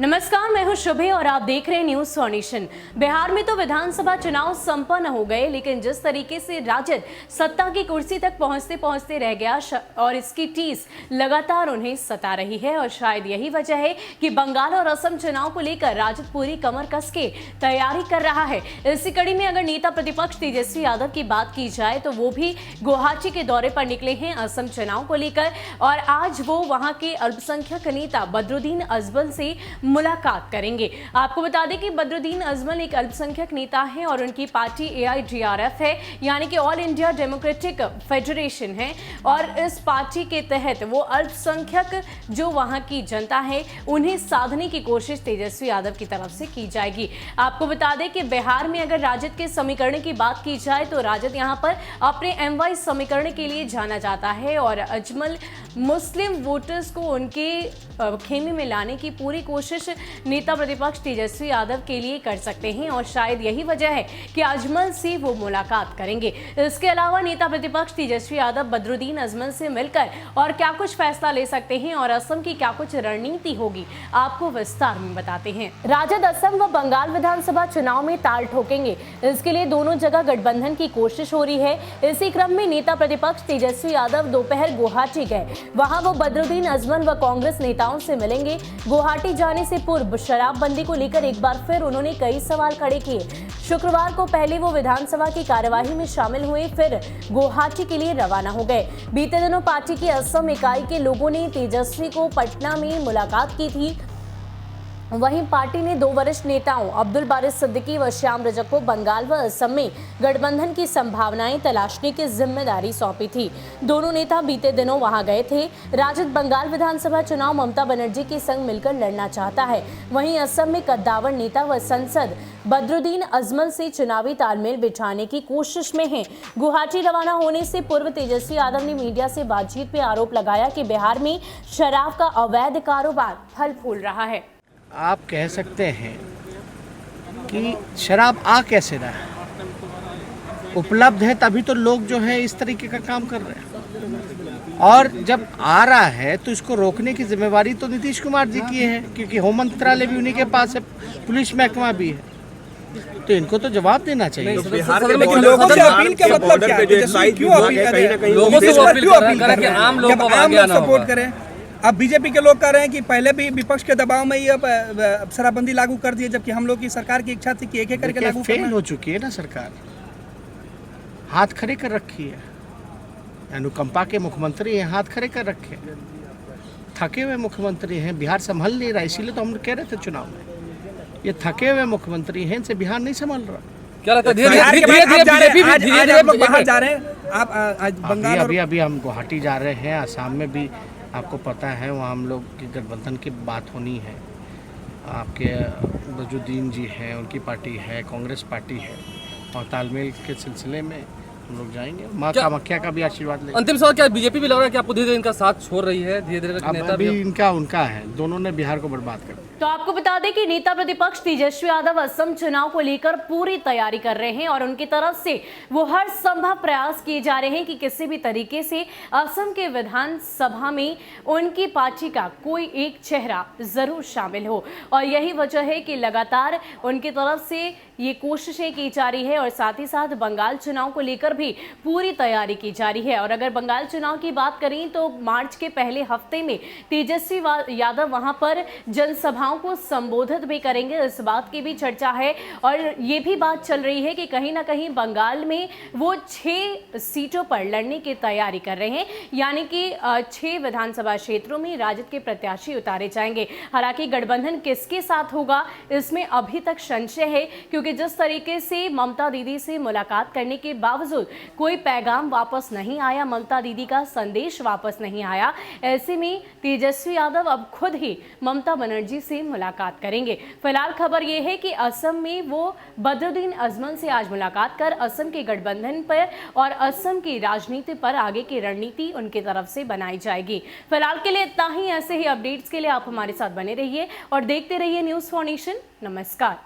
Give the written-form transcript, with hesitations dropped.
नमस्कार, मैं हूं शुभे और आप देख रहे हैं न्यूज फॉर्नेशन। बिहार में तो विधानसभा चुनाव संपन्न हो गए, लेकिन जिस तरीके से राजद सत्ता की कुर्सी तक पहुंचते पहुंचते रह गया और इसकी टीस लगातार उन्हें सता रही है। और शायद यही वजह है कि बंगाल और असम चुनाव को लेकर राजद पूरी कमर कस के तैयारी कर रहा है। इसी कड़ी में अगर नेता प्रतिपक्ष तेजस्वी यादव की बात की जाए तो वो भी गुवाहाटी के दौरे पर निकले हैं असम चुनाव को लेकर, और आज वो वहां के अल्पसंख्यक नेता बदरुद्दीन अजमल से मुलाकात करेंगे। आपको बता दें कि बदरुद्दीन अजमल एक अल्पसंख्यक नेता हैं और उनकी पार्टी AIDRF है, यानी कि ऑल इंडिया डेमोक्रेटिक फेडरेशन है। और इस पार्टी के तहत वो अल्पसंख्यक जो वहां की जनता है उन्हें साधने की कोशिश तेजस्वी यादव की तरफ से की जाएगी। आपको बता दें कि बिहार में अगर राजद के समीकरण की बात की जाए तो राजद यहां पर अपने MY समीकरण के लिए जाना जाता है और अजमल मुस्लिम वोटर्स को उनके खेमे में लाने की पूरी कोशिश नेता प्रतिपक्ष तेजस्वी यादव के लिए कर सकते हैं, और शायद यही वजह है कि अजमल से वो मुलाकात करेंगे। इसके अलावा नेता प्रतिपक्ष तेजस्वी यादव बदरुद्दीन अजमल से मिलकर और क्या कुछ फैसला ले सकते हैं और असम की क्या कुछ रणनीति होगी, आपको विस्तार में बताते हैं। राजद असम व बंगाल विधानसभा चुनाव में ताल ठोकेंगे, इसके लिए दोनों जगह गठबंधन की कोशिश हो रही है। इसी क्रम में नेता प्रतिपक्ष तेजस्वी यादव दोपहर गुवाहाटी गए। वहां वो बदरुद्दीन अजमल व कांग्रेस नेताओं से मिलेंगे। गुवाहाटी जाने से पूर्व शराबबंदी को लेकर एक बार फिर उन्होंने कई सवाल खड़े किए। शुक्रवार को पहले वो विधानसभा की कार्यवाही में शामिल हुए, फिर गुवाहाटी के लिए रवाना हो गए। बीते दिनों पार्टी की असम इकाई के लोगों ने तेजस्वी को पटना में मुलाकात की थी। वहीं पार्टी ने 2 वरिष्ठ नेताओं अब्दुल बारिश सिद्दीकी व श्याम रजक को बंगाल व असम में गठबंधन की संभावनाएं तलाशने की जिम्मेदारी सौंपी थी। दोनों नेता बीते दिनों वहां गए थे। राजद बंगाल विधानसभा चुनाव ममता बनर्जी के संग मिलकर लड़ना चाहता है। वहीं असम में कद्दावर नेता व सांसद बदरुद्दीन अजमल से चुनावी तालमेल बिठाने की कोशिश में है। गुवाहाटी रवाना होने से पूर्व तेजस्वी यादव ने मीडिया से बातचीत में आरोप लगाया कि बिहार में शराब का अवैध कारोबार फल फूल रहा है। आप कह सकते हैं कि शराब आ कैसे रहा है, उपलब्ध है तभी तो लोग जो है इस तरीके का काम कर रहे हैं। और जब आ रहा है तो इसको रोकने की जिम्मेवारी तो नीतीश कुमार जी की है, क्योंकि होम मंत्रालय भी उन्हीं के पास है, पुलिस महकमा भी है, तो इनको तो जवाब देना चाहिए। बिहार के लोगों से अपील का मतलब क्या है? क्यों अपील कर रहे हैं? लोगों से क्यों अपील कर रहे हैं? आम लोग सपोर्ट करें। अब बीजेपी के लोग कह रहे हैं कि पहले भी विपक्ष के दबाव में ये शराबबंदी लागू कर दिए, जबकि हम लोग की सरकार की इच्छा थी कि एक करके लागू फेल हो चुकी है ना सरकार, हाथ खड़े कर रखी है। अनुकंपा के मुख्यमंत्री हैं, हाथ खड़े कर रखे, थके हुए मुख्यमंत्री हैं, बिहार संभल नहीं रहा। इसीलिए तो हम कह रहे थे चुनाव में, ये थके हुए मुख्यमंत्री हैं, इनसे बिहार नहीं संभल रहा। क्या लगता है धीरे-धीरे लोग बाहर जा रहे हैं? आप बंगाल अभी हम गुवाहाटी जा रहे हैं, आसाम में भी आपको पता है वहाँ हम लोग की गठबंधन की बात होनी है। आपके बदरुद्दीन जी हैं, उनकी पार्टी है, कांग्रेस पार्टी है, और तालमेल के सिलसिले में हम लोग जाएंगे। माँ कामाख्या का भी आशीर्वाद लेंगे। अंतिम सवाल, क्या बीजेपी भी लग रहा है कि आपको धीरे-धीरे इनका साथ छोड़ रही है? धीरे-धीरे नेता भी इनका उनका है, दोनों ने बिहार को बर्बाद कर दिया। तो आपको बता दें कि नेता प्रतिपक्ष तेजस्वी यादव असम चुनाव को लेकर पूरी तैयारी कर रहे हैं और उनकी तरफ से वो हर संभव प्रयास किए जा रहे हैं कि किसी भी तरीके से असम के विधानसभा में उनकी पार्टी का कोई एक चेहरा जरूर शामिल हो। और यही वजह है कि लगातार उनकी तरफ से ये कोशिशें की जा रही है, और साथ ही साथ बंगाल चुनाव को लेकर भी पूरी तैयारी की जा रही है। और अगर बंगाल चुनाव की बात करें तो मार्च के पहले हफ्ते में तेजस्वी यादव वहां पर जनसभा को संबोधित भी करेंगे, इस बात की भी चर्चा है। और ये भी बात चल रही है कि कहीं ना कहीं बंगाल में वो 6 सीटों पर लड़ने की तैयारी कर रहे हैं, यानी कि 6 विधानसभा क्षेत्रों में राजद के प्रत्याशी उतारे जाएंगे। हालांकि गठबंधन किसके साथ होगा इसमें अभी तक संशय है, क्योंकि जिस तरीके से ममता दीदी से मुलाकात करने के बावजूद कोई पैगाम वापस नहीं आया, ममता दीदी का संदेश वापस नहीं आया, ऐसे में तेजस्वी यादव अब खुद ही ममता बनर्जी से मुलाकात करेंगे। फिलहाल खबर यह है कि असम में वो बदरुद्दीन अजमल से आज मुलाकात कर असम के गठबंधन पर और असम की राजनीति पर आगे की रणनीति उनकी तरफ से बनाई जाएगी। फिलहाल के लिए इतना ही। ऐसे ही अपडेट्स के लिए आप हमारे साथ बने रहिए और देखते रहिए न्यूज फॉर्नेशन। नमस्कार।